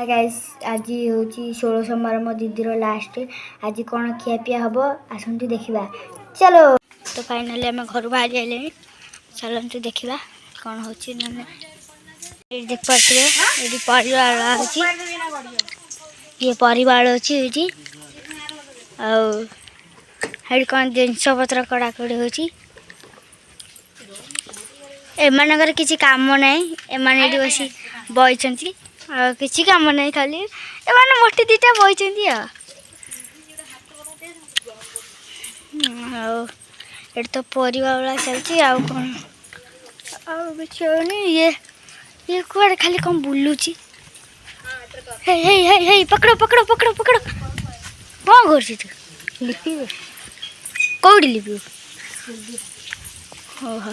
Hi guys आज हूँ 16 सोमवार मो दीदीर लास्ट आज कौन खियापिया हम आसतु देखा चलो। तो फाइनाली आम घर बाहरी आइले चलते देखा कौन हो देख पारे ये परिवार ये परिवार अच्छी ये कौन जिनस पत्र कड़ाकड़ी हो एमानकर किसी काम ना एमाने बस बही किसी काम ना खाली एमाने मोटी दीटा बही ये तो परिवा वाला चलती आउ कौन आनी ये कुआड़े खाली कौन बुलूची पकड़ पकड़ पकड़ पकड़ कौन कर तू लिपि कौड़ी लिपि ओह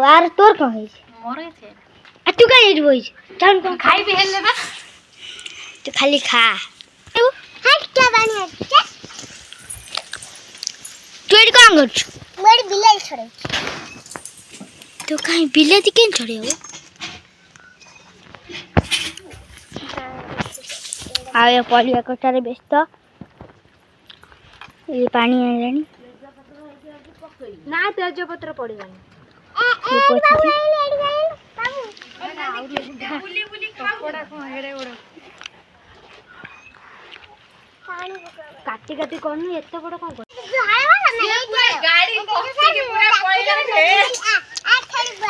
आर तोर कौन है तू कहीं बही चल कौन खाई भी हेले बा तू खाली खा तू एडी कौन कर बड़ी बिलाई छोड़े तो कहीं बिलाती केन छोड़े हो आए पलिया कटारे व्यस्त ये पानी आइलानी ना तेजपत्र पड़ेगा काटी काटी करनी एत बड़ कौन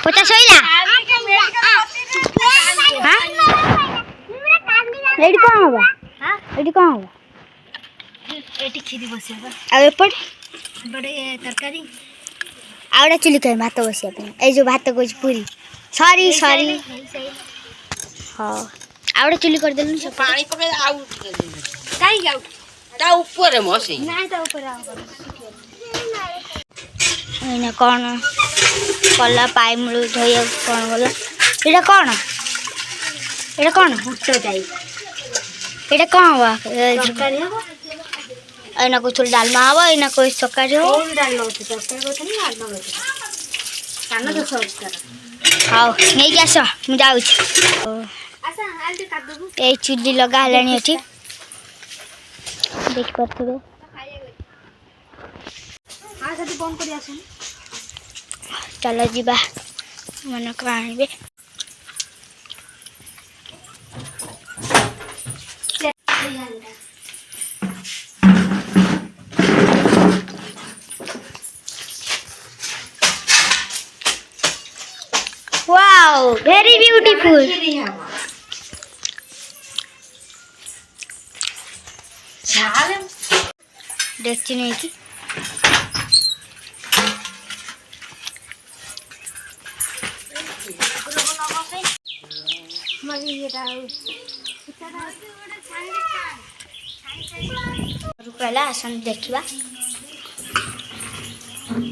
पचा सईला एडी कौन होगा एडी कौन होगा एटी खीरी बसिया आ एपट बड़े तरकारी आउडा चुली कर भात बसिया पे ए जो भात को पूरी सॉरी सॉरी हां आउडा चुली कर देलु से पानी पके आउ काई जाउ ता ऊपर मसी ना ता ऊपर आउ एना कोन कला पाई मुळु धोया कोन बोला एटा कोन भुट्टा जाई एटा कोन हुआ तरकारी हो एना कुछ डालमा हवा एना कोई तरकारी हो डालमा होते तरकारी होते नहीं डालमा होते काना तो सर्च कर हां नहीं जा सो मु जाउ आसा आलते काट दबु ए चुल्ली लगा हलानी अछि देख परथबे हां सती बंद करी आसन चलो जीबा मन को आनिबे वाओ वेरी ब्यूटीफुल देखती नहीं की पहला आसन देखा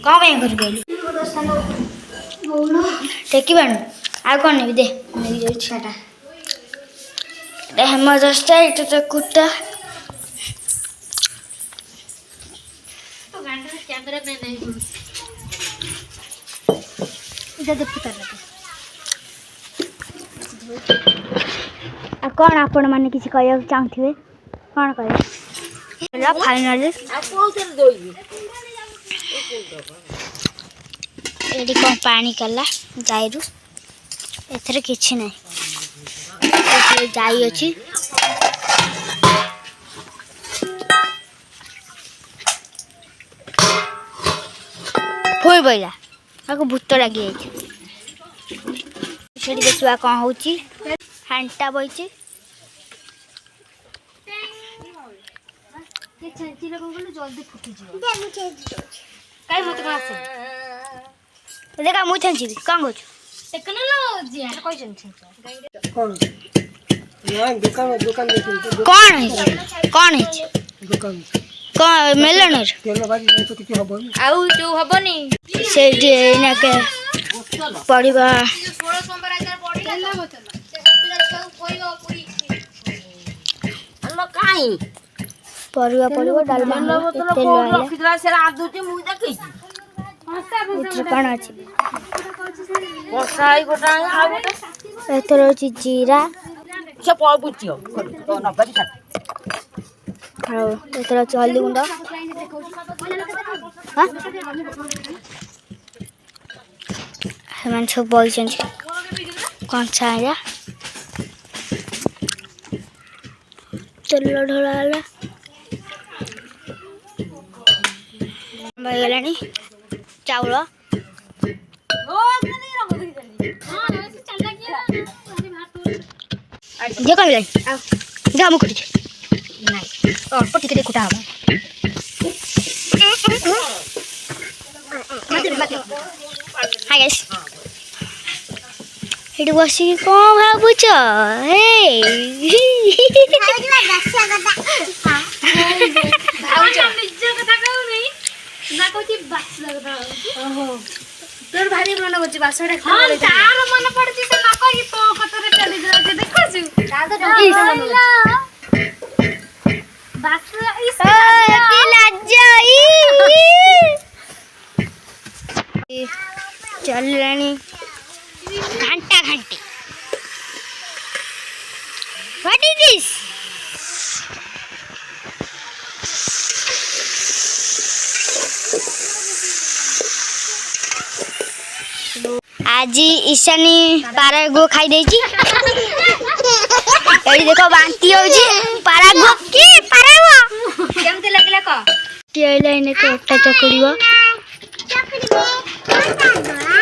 कौन कहीं कर गई देखा आ कौन नहीं दे हेमदस्ता ये तो कुत्ता कौन आपण मैंने किसी कह चाहूे कौन कह फाइनली ये कौन पानी कला जाइरु एथरे किछि नै जाई अछि फुल बैला आको भूत लगी छेड़ी देखिवा कौन होची हांटा बइची ये छेंची लगन गलो जल्दी फुटी जिवो दे मु छेंची काई मत को आसे देखा मु छेंची कौन गोछ टेक्नोलॉजी है कोई छेंची कौन ना दुकान दुकान देखि कौन है दुकान कौन मेलनर तेल बाजी तो किछ हबनी आउ जो हबनी से ना के पड़ीबा 16 सोमवार आइतर पड़ीला बोतल कोई पूरी हम काई ପରିବା ପଡ଼ିବ ଡାଲମା ତେଲ ରଖିଥିଲା ସେ ରାନ୍ଧୁଛି ମୁଁ ଦେଖିଛି ଏଥିରେ କ'ଣ ଅଛି ବର୍ଷା ହେଇ ଗୋଟା ଆଉ ଗୋଟେ ଏଥିରେ ହେଉଛି ଜିରା ସେ ବୁଝିବ ନକରି ଆଉ ଏଥିରେ ଅଛି ହଳଦୀ ଗୁଣ୍ଡ ସେମାନେ ସବୁ ବଇଛନ୍ତି କଞ୍ଚା ଆଜ୍ଞା ତେଲ ଢଳା ହେଲା ହେଇଗଲାଣି ଚାଉଳ ଯେ କହିଲାଣି ଯାହା ମୁଁ ଖୁଟିଛି ନାଇଁ ଅଳ୍ପ ଟିକେ ଟିକେ କୁଟା ହବ ହାଇ ଗାଇସ୍ ଏଠି ବସିକି କ'ଣ ଭାବୁଛ ତୋର ଭାରି ମନେ କରୁଛି ବାସଟା ତାର ମନେ ପଡୁଛି ସେ ନ କହିକି ତୋ କତରେ ଚାଲି ଯାଉଛି ଦେଖୁଛୁ चलनी घंटा घंटी व्हाट इज दिस आज ईशानी पारा गो खाई देची एडी देखो बांती होजी पारा गो की पारा गो केमते लागला क टिआइला इने कोटा चकड़ीबो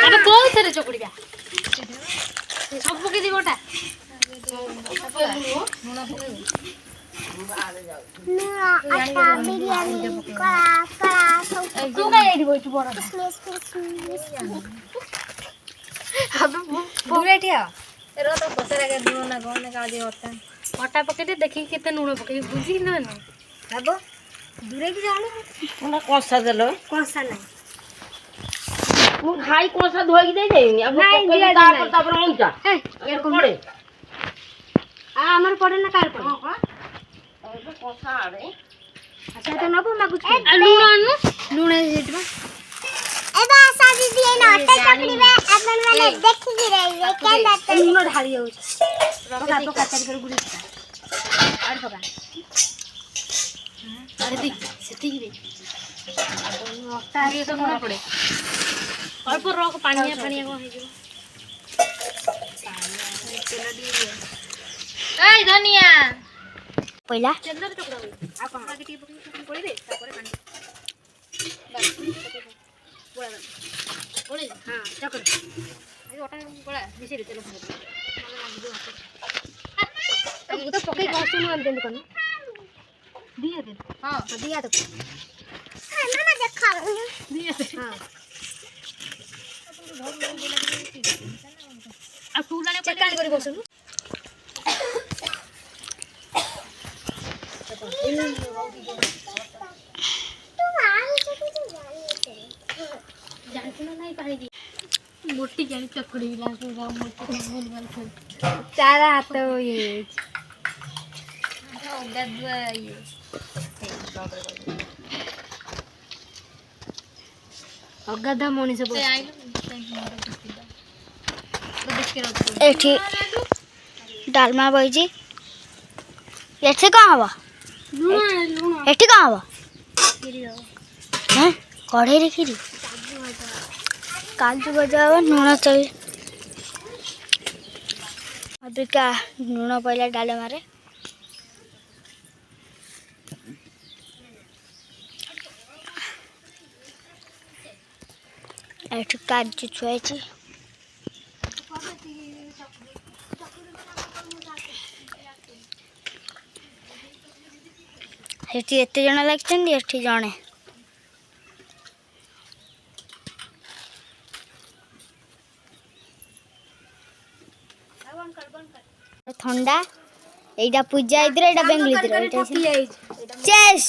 अबे कोई थरे चकड़ीबा सब पके दी गोटा नूना पके नूना आटा बिरयानी करा तू का एडी बोइछ बड़ा अब पूरा ठिया रो तो पसरा के नूना गोने का दे होता आटा पके दे देखि केते नूना पके बुझी न न अब दूरे की जानो ओना कोसा देलो कोसा नहीं मु खाई कोसा धोई दे देनी अब पके ता पर मुंजा ए पड़े आ हमर पड़े ना कार पड़े हां अब कोसा आड़े अच्छा तो नबो मागुच लूण आनु लूण हेटबा ए बा शादी दिए ना आटा चकड़ी में अपन वाले देखि रही है के लूण ढाली हो पका तो कचरी कर गुड़ी आड़ पका अरे देख सेती रे आटा ये तो ना पड़े अल्प रख पानिया पानिया को हे जो तेल दी ए धनिया पहिला तेल रे टुकड़ा आ कोन आगे टी पड़ी दे तापर पानी बस बोले हां चकर अरे ओटा गोला मिसे रे तेल भर मला लागी दो अब तो पके कॉस्ट्यूम हम देन करना दिया दे हां तो दिया तो मामा देखा दिया दे हां आ फूलाने चक्का करी बसु मोटी जानी चकड़ी लागे मोटी बोल बोल चारा हाथ ये गदवा ये अगदा मनीष एठी डालमा बइजी एठी का हवा एठी का हवा हैं कढ़े रे खीरी काजू बजावा नून चल अबिका नून पहला डाले मारे एठी काजू छुआची एठी एते जण लागछन एठी जणे ठंडा एटा पूजा इधर एटा बेंगली इधर एटा चेस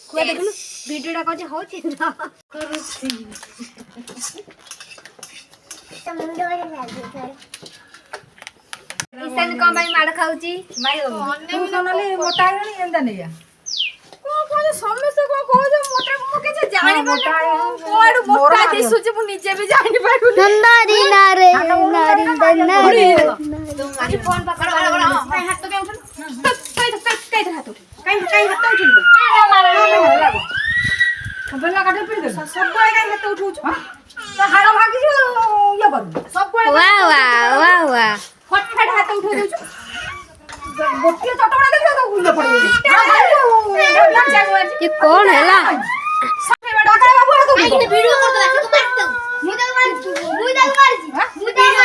को देखनु वीडियोटा कजे होची ना करूसी त मुंडो रे लागी ईशान को भाई माड़ खाउची माई तू कोनले मोटा गणी एंदा नैया ସମସ୍ତେ କଣ କହୁଛ ମୋଟା ମୁଁ କିଛି ଜାଣିପାରୁନି କୋଆଡୁ ମୋଟା ଦିଶୁଛି ମୁଁ ନିଜେ ବି ଜାଣିପାରୁନି ନନ୍ଦାରି ନାରେ ନାରୀ ନାରେ ଆଜି ଫୋନ ପକଡ଼ କାଇଁ ହାତ କାଇଁ ଉଠୁନ କାଇଁ ହାତ ଉଠୁନ କାଇଁ ହାତ ଉଠୁନ ବେଲା କାଟେ ପିଡ଼ି ଦେ ସବୁବେଳେ କାଇଁ ହାତ ଉଠଉଛୁ ତ ହାଡ଼ ଭାଗିଛୁ ଇଏ କରୁ ସବୁବେଳେ वा वा वा वा ଫଟଫଟ ହାତ ଉଠଉ ଦଉଛୁ ଗୋଟିଏ ଚଟକଣା ଦେଖିବ ତ ଇଏ ପଡ଼ିବ ये कौन है ला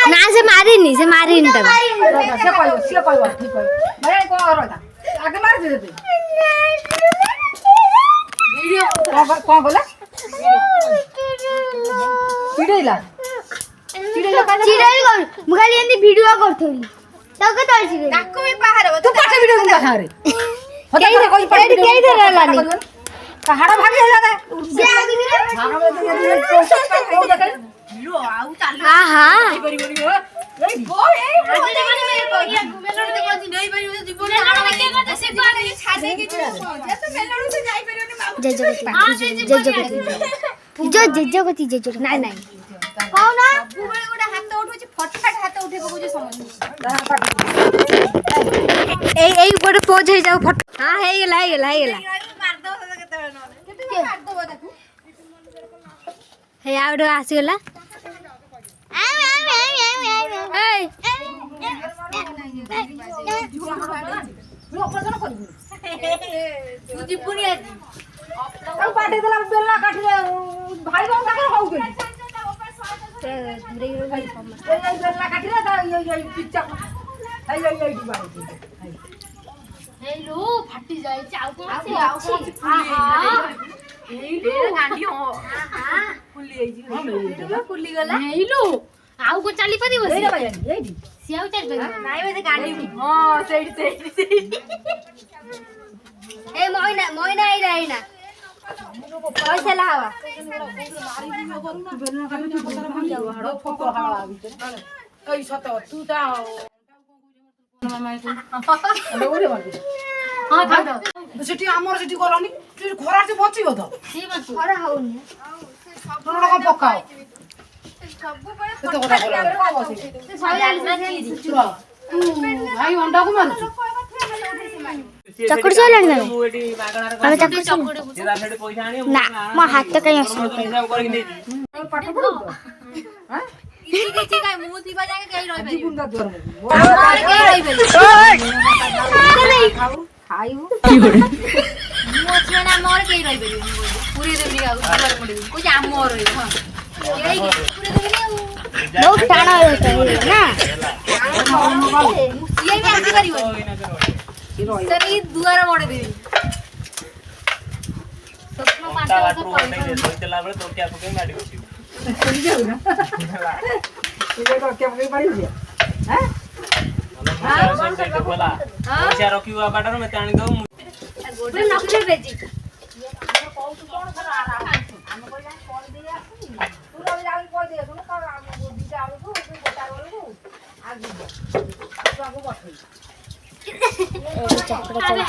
ना से मारी तब मुखाली एंदी वीडियो करथली तब के तळसी रे नाको भी बाहर हो तू पाटे वीडियो का हारे हाड़ भागी होला ना से आगे रे आहा जय जगती नहीं नहीं कौन सबुबेले गोटे हाथ उठुची फटफट हाथ उठे पकोजी समझ ए गोटे पोज हे जाऊ फट हां हे गेला मार दो केते न केते मार दो ताकू हे आउडो आसी गेला ऑपरेशन करिबु तू जिपुनी आज अब पाटे देला बेला काठिले भाई बाबू काके होउ के बेला काठिले ता ये पिच्चा हाय हेलो फाटी जाई चाउ को आउ हेलो गांडी हो फुली आइजी फुली गला हेलो आउ को चली परिबो एई रे भाई एई सियाउ चल परिबो नाइ बे गांडी हां सेडी ए मोइना आइला पैसा ला हवा ओइ सत तू ता हां था सेठी हमर सेठी करनी तू खरा से बचिबो तो सी बस खरा होउनी तोर का पकाओ सबुबेले तो কথা বলে से साइड तू भाई अंडा को मानछु चकुड़ चलानी ना ମୁଁ ଏଠି ମାଗଣାରେ ଆମେ चकुड़ ସେଟା ସେଠି ପଇସା ଆଣିବ ना मो हाथ कहीं आसी ହିସାବ କରିକି ନେଇଛି पाठ पढो तो हां किछि काई मु दिबा जाके कहि रहि बे बुंदा द्वार हमर के रहि बे खाइबो मु अछि ना हमर के रहि बे पूरी देबनी आ ऊपर पड़ी को जे हमर रहि हां पूरी देबनी बहुत टाणा होता है ना ये भी आसी करिवो सर ई दुआर मोड़े देबी स्वप्न ତା पांच ବାଟରୁ ଅନେକ ଦେଲା ବେଳେ ତୋ କ୍ୟାପ ପକେଇ ମାଡି ବସିବୁ तू को क्या पकई पारी दिया हैं बोला ପଇସା ରଖିବୁ ବାଟରେ ମତେ ଆଣି ଦଉ पूरे नकली बेची चक्कर चलती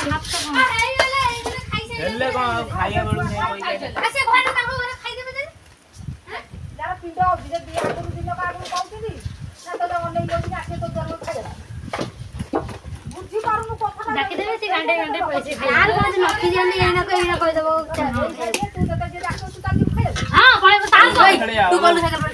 ହେଲେ କଣ ଆଉ ଖାଇବା ବେଳକୁ ନେଇ ପଇସା आसे घर ताको घर खाइ देबे दे यार पिंड दिजे दिया आगु दिन का आगु कहउती ना तो अनेक लोग आके तो जरूर खाइला बुझी पारुनु कथा डाकी देबे ती घंटे पैसे यार कौन नकली जाने जाना कोई ना कोई दबो तू तो जे राखो तू ताली खाइला हां पळे ता खेले तू बोल साइकिल